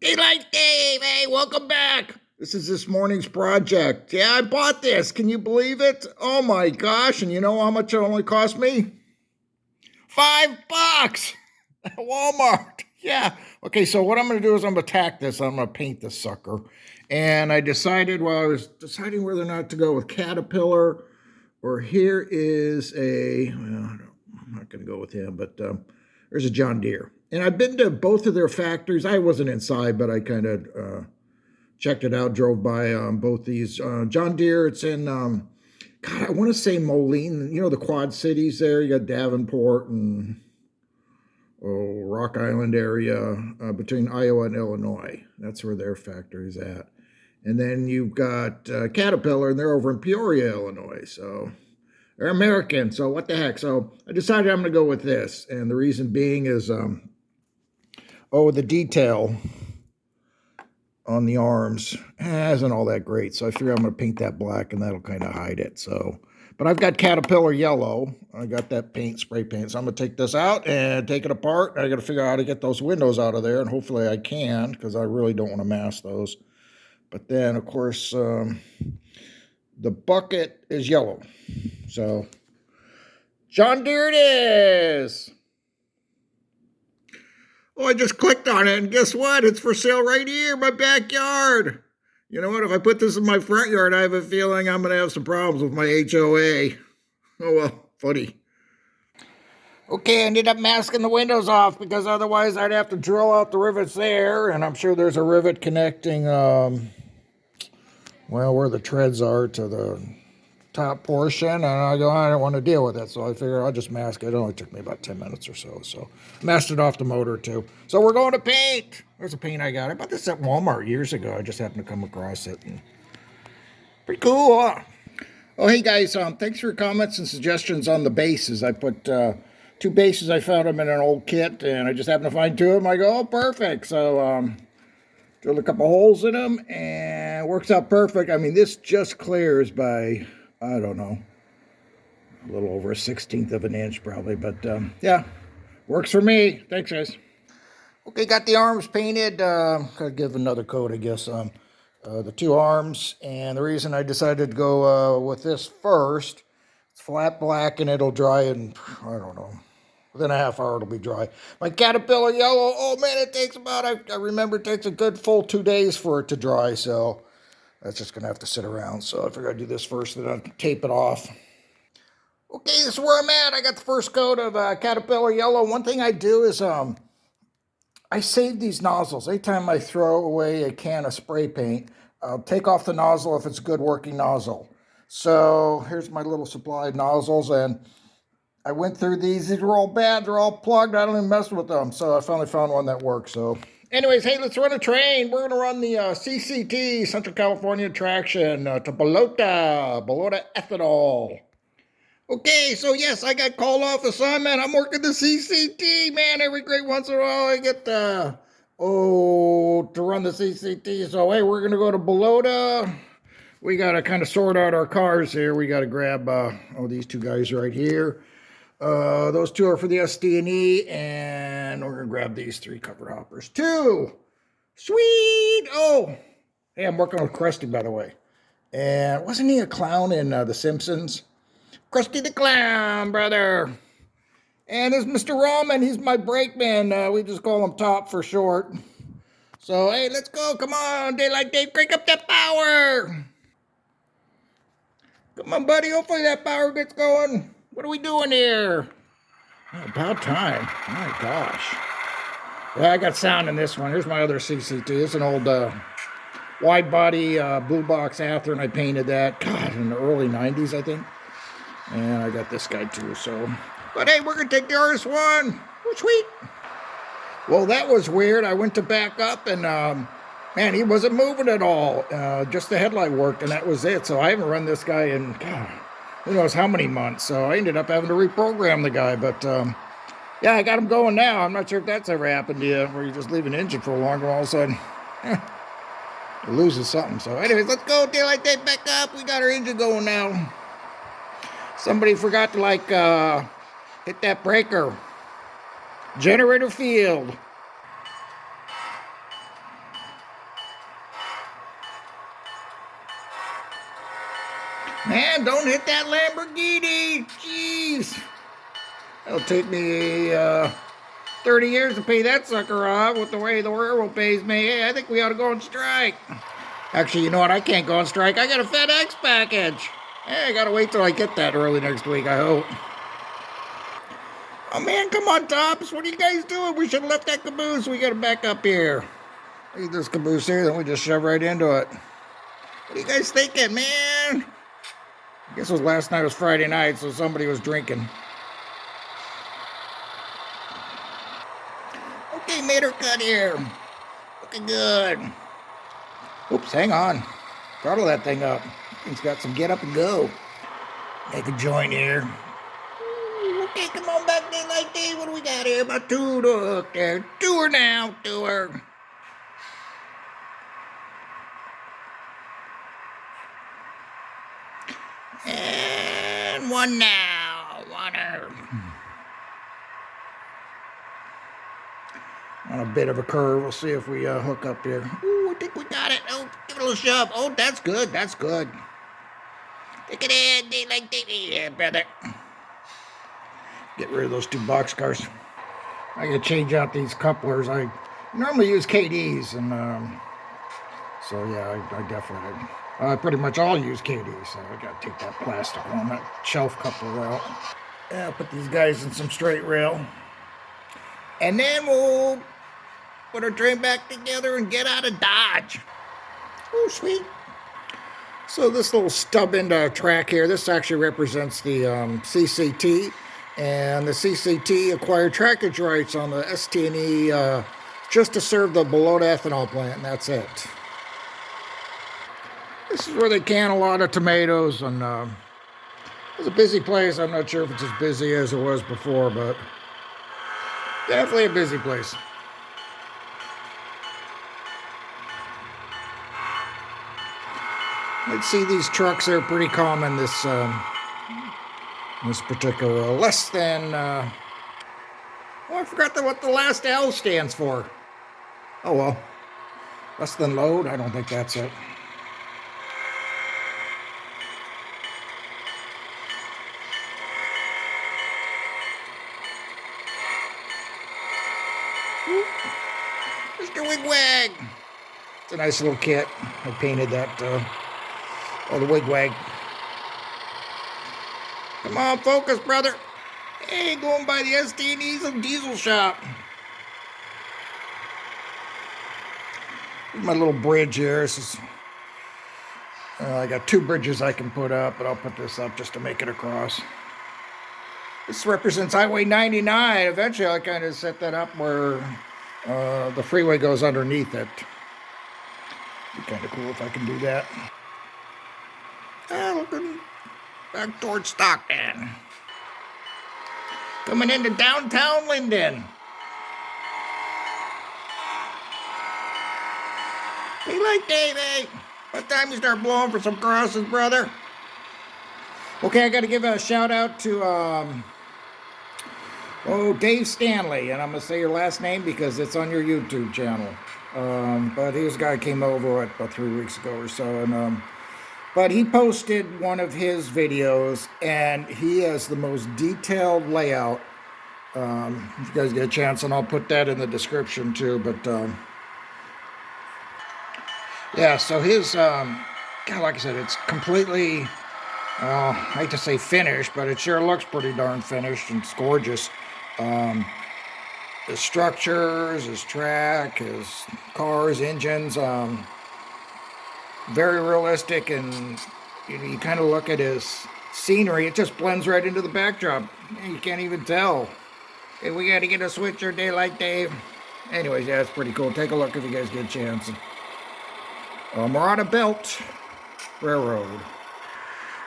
Daylight Dave, hey, welcome back. This is this morning's project. Yeah, I bought this. Can you believe it? Oh my gosh. And you know how much it only cost me? $5 at Walmart. Yeah. Okay, so what I'm going to do is I'm going to tack this. I'm going to paint this sucker. And I decided, I was deciding whether or not to go with Caterpillar, or here is I'm not going to go with him, but there's a John Deere. And I've been to both of their factories. I wasn't inside, but I kind of checked it out, drove by both these. John Deere, it's in, God, I want to say Moline, the Quad Cities there. You got Davenport and Rock Island area between Iowa and Illinois. That's where their factory's at. And then you've got Caterpillar, and they're over in Peoria, Illinois. So they're American, so what the heck. So I decided I'm going to go with this. And the reason being is, the detail on the arms isn't all that great. So I figure I'm going to paint that black, and that'll kind of hide it. But I've got Caterpillar Yellow. I got that spray paint. So I'm going to take this out and take it apart. I got to figure out how to get those windows out of there, and hopefully I can, because I really don't want to mask those. But then, of course, the bucket is yellow. So, John Deere it is. Oh, I just clicked on it, and guess what? It's for sale right here in my backyard. You know what? If I put this in my front yard, I have a feeling I'm going to have some problems with my HOA. Oh, well, funny. Okay, I ended up masking the windows off because otherwise I'd have to drill out the rivets there, and I'm sure there's a rivet connecting, where the treads are to the top portion, and I don't want to deal with it, so I figured I'll just mask it. It only took me about 10 minutes or so, masked it off the motor too. So we're going to paint. There's a paint I got. I bought this at Walmart years ago. I just happened to come across it. And pretty cool, huh? Oh, hey guys, thanks for your comments and suggestions on the bases. I put 2 bases. I found them in an old kit, and I just happened to find 2 of them. I go, oh, perfect. So drilled a couple holes in them, and it works out perfect. I mean, this just clears by, I don't know, a little over 1/16 of an inch probably, but yeah, works for me. Thanks, guys. Okay, got the arms painted. Gotta give another coat, I guess. The 2 arms, and the reason I decided to go with this first, it's flat black, and it'll dry in, I don't know, within a half hour it'll be dry. My Caterpillar Yellow, oh man, it takes about, I remember it takes a good full 2 days for it to dry, so that's just going to have to sit around. So I figured I'd do this first, then I'll tape it off. Okay, this is where I'm at. I got the first coat of Caterpillar Yellow. One thing I do is I save these nozzles. Anytime I throw away a can of spray paint, I'll take off the nozzle if it's a good working nozzle. So here's my little supply of nozzles, and I went through these. These were all bad. They're all plugged. I don't even mess with them. So I finally found one that works. So anyways, hey, let's run a train. We're going to run the CCT, Central California Traction, to Morada Ethanol. Okay, so yes, I got called off assignment. I'm working the CCT, man. Every great once in a while I get to run the CCT. So, hey, we're going to go to Morada. We got to kind of sort out our cars here. We got to grab, these 2 guys right here. Those 2 are for the ST&E, and we're going to grab these 3 cover hoppers too. Sweet! Oh, hey, I'm working with Krusty, by the way. And wasn't he a clown in The Simpsons? Krusty the Clown, brother. And this is Mr. Roman. He's my brakeman. We just call him Top for short. So, hey, let's go. Come on, Daylight Dave, crank up that power. Come on, buddy. Hopefully that power gets going. What are we doing here? Oh, about time. My gosh. Yeah, I got sound in this one. Here's my other CCT. It's an old wide body blue box Athearn. I painted that, God, in the early 90s, I think. And I got this guy too, so. But hey, we're going to take the RS1. Oh, sweet. Well, that was weird. I went to back up, and man, he wasn't moving at all. Just the headlight worked, and that was it. So I haven't run this guy in, God, who knows how many months. So I ended up having to reprogram the guy. But yeah, I got him going now. I'm not sure if that's ever happened to you, where you just leave an engine for a long while, all of a sudden it loses something. So anyways, let's go. Daylight Dave, back up. We got our engine going now. Somebody forgot to, hit that breaker. Generator field. Man, don't hit that Lamborghini. Jeez. It'll take me 30 years to pay that sucker off with the way the railroad pays me. Hey, I think we ought to go on strike. Actually, you know what? I can't go on strike. I got a FedEx package. Hey, I gotta wait till I get that early next week, I hope. Oh man, come on, Tops. What are you guys doing? We should have left that caboose. We gotta back up here. Leave this caboose here, then we just shove right into it. What are you guys thinking, man? I guess it was last night was Friday night, so somebody was drinking. Okay, made her cut here. Looking good. Oops, hang on. Throttle that thing up. It's got some get up and go. Make a joint here. Ooh, okay, come on back there like that. What do we got here? About two to hook there. To her now, to her. And one now. One her. On a bit of a curve. We'll see if we hook up here. Ooh, I think we got it. Oh, give it a little shove. Oh, that's good. That's good. Take it in. They like that. Yeah, brother. Get rid of those two box cars. I gotta change out these couplers. I normally use KDs, and so yeah, I definitely. I pretty much all use KDs, so I gotta take that plastic on that shelf coupler out. Yeah, put these guys in some straight rail. And then we'll put our train back together and get out of Dodge. Oh, sweet. So this little stub end track here, this actually represents the CCT. And the CCT acquired trackage rights on the ST&E just to serve the Morada ethanol plant, and that's it. This is where they can a lot of tomatoes, and it's a busy place. I'm not sure if it's as busy as it was before, but definitely a busy place. I'd see these trucks are pretty common this particular less than oh, I forgot what the last L stands for. Oh well, less than load. I don't think that's it. Mr. Wigwag. It's a nice little kit. I painted that. The wigwag. Come on, focus, brother. Hey, going by the ST&E diesel shop. Here's my little bridge here. This is. I got two bridges I can put up, but I'll put this up just to make it across. This represents Highway 99. Eventually, I kind of set that up where the freeway goes underneath it. Be kind of cool if I can do that. Looking back towards Stockton. Coming into downtown Linden. Daylight Davey. What time you start blowing for some crosses, brother? Okay, I got to give a shout out to Dave Stanley, and I'm gonna say your last name because it's on your YouTube channel. But he was a guy who came over about 3 weeks ago or so, and but he posted one of his videos, and he has the most detailed layout. If you guys get a chance, and I'll put that in the description too. But yeah, so his God, like I said, it's completely. I hate to say finished, but it sure looks pretty darn finished, and it's gorgeous. His structures, his track, his cars, engines. Very realistic, and you kind of look at his scenery, it just blends right into the backdrop. You can't even tell. Hey, we got to get a switcher, Daylight Dave. Anyways, yeah, it's pretty cool. Take a look if you guys get a chance. Morada Belt Railroad.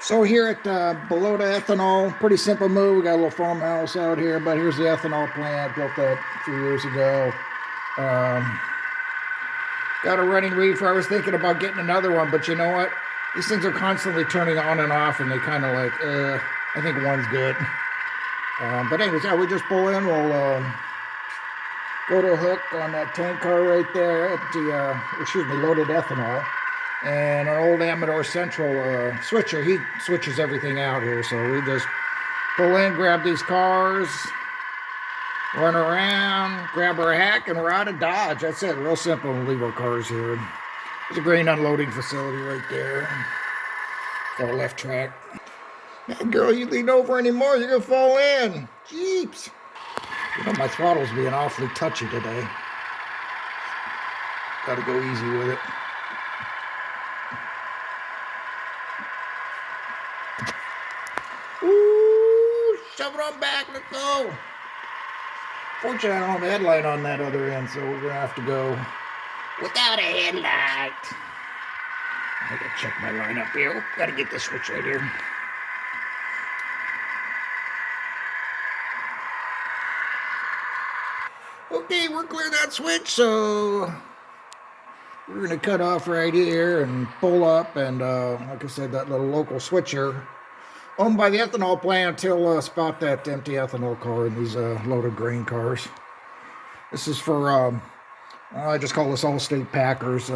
So here at Morada Ethanol, pretty simple move. We got a little farmhouse out here, but here's the ethanol plant. Built that a few years ago. Got a running reefer. I was thinking about getting another one, but you know what? These things are constantly turning on and off, and they kind of like, I think one's good. But anyways, yeah, we just pull in. We'll go to a hook on that tank car right there, empty, loaded ethanol. and an old Amador Central switcher. He switches everything out here, so we just pull in, grab these cars, run around, grab our hack, and we're out of Dodge. That's it. Real simple. We'll leave our cars here. There's a grain unloading facility right there. Far left track. Hey, girl, you lean over anymore, you're gonna fall in. Jeeps. You know, my throttle's being awfully touchy today. Gotta go easy with it. Ooh, shove it on back, let's go. Fortunately, I don't have a headlight on that other end, so we're gonna have to go without a headlight. I gotta check my line up here. Gotta get this switch right here. Okay, we're clear that switch, so we're gonna cut off right here and pull up, and like I said, that little local switcher owned by the ethanol plant till spot that empty ethanol car in these loaded grain cars. This is for, I just call this all-state packers.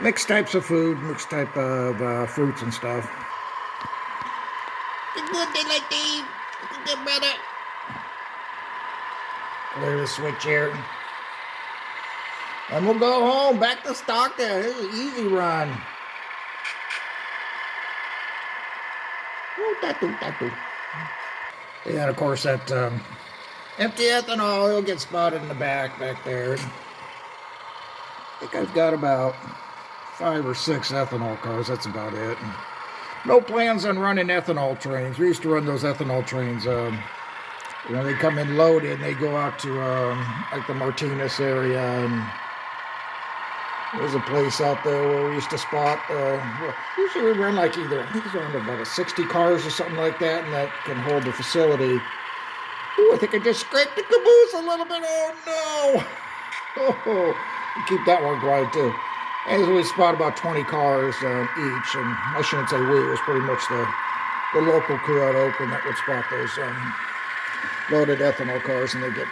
Mixed types of food, mixed type of fruits and stuff. Good day like Dave. Good brother. Clear the switch here. And we'll go home, back to Stockton. This is an easy run. And of course that empty ethanol will get spotted in the back there. I think I've got about 5 or 6 ethanol cars. That's about it. And no plans on running ethanol trains. We used to run those ethanol trains. You know, they come in loaded and they go out to like the Martinez area, and there's a place out there where we used to spot. Usually we run like either, I think it's around about 60 cars or something like that, and that can hold the facility. Ooh, I think I just scraped the caboose a little bit. Oh no! Oh, keep that one quiet too. And we spot about 20 cars each, and I shouldn't say we, it was pretty much the local crew out of Oakland that would spot those loaded ethanol cars, and they get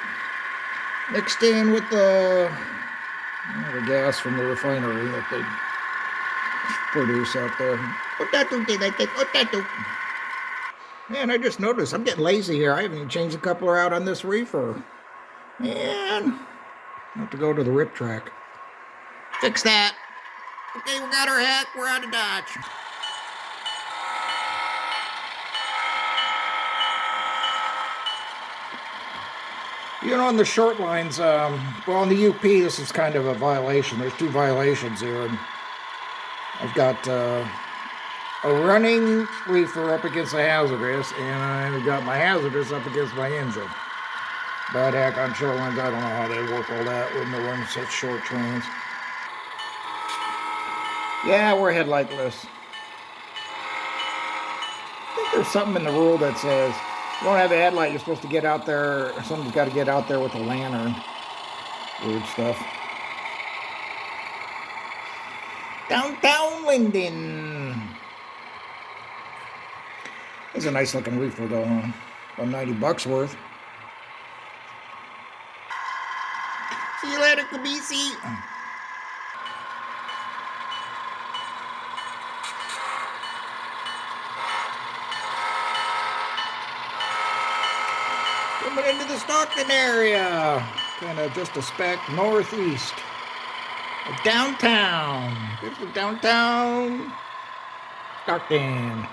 mixed in with the gas from the refinery that they produce out there. Man, I just noticed I'm getting lazy here. I haven't even changed the coupler out on this reefer. Man, I have to go to the rip track. Fix that. Okay, we got our hack. We're out of Dodge. You know, on the short lines, well, on the UP, this is kind of a violation. There's 2 violations here. And I've got a running reefer up against the hazardous, and I've got my hazardous up against my engine. But heck, on short lines, I don't know how they work all that when they're running such short trains. Yeah, we're headlightless. I think there's something in the rule that says you don't have a headlight, you're supposed to get out there, or somebody's got to get out there with a lantern. Weird stuff. Downtown Linden. It's a nice looking reefer though, huh? About 90 bucks worth. See you later, Kabisi. Coming into the Stockton area, kind of just a speck northeast of downtown. Here's the downtown Stockton.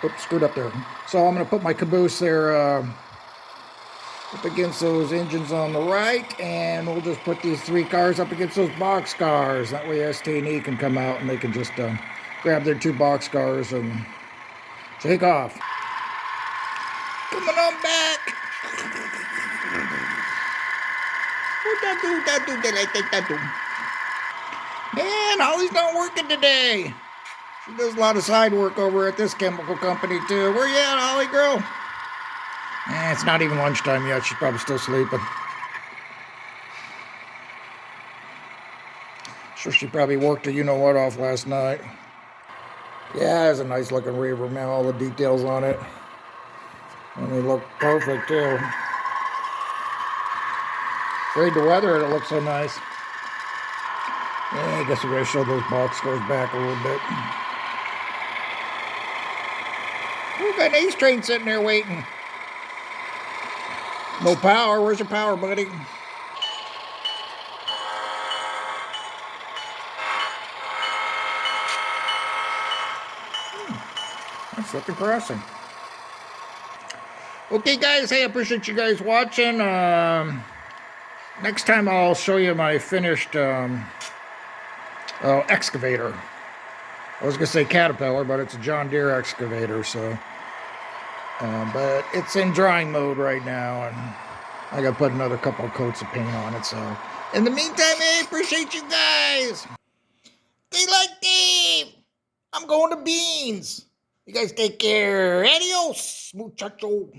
Oops, screwed up there. So I'm going to put my caboose there up against those engines on the right, and we'll just put these 3 cars up against those box cars. That way ST&E can come out and they can just grab their 2 box cars and take off. Coming on back. Man, Holly's not working today. She does a lot of side work over at this chemical company too. Where you at, Holly girl? It's not even lunchtime yet. She's probably still sleeping. Sure, she probably worked a you-know-what off last night. Yeah, it's a nice looking reaver, man. All the details on it. And they look perfect, too. Afraid to weather it, it looks so nice. Yeah, I guess we're going to show those box scores back a little bit. We've got an ace train sitting there waiting. No power. Where's your power, buddy? That's looking crossing. Okay, guys. Hey, I appreciate you guys watching. Next time I'll show you my finished excavator. I was going to say Caterpillar, but it's a John Deere excavator, so. But it's in drying mode right now, and I got to put another couple of coats of paint on it, so. In the meantime, I appreciate you guys. Stay like Dave. I'm going to Beans. You guys take care. Adios, muchacho.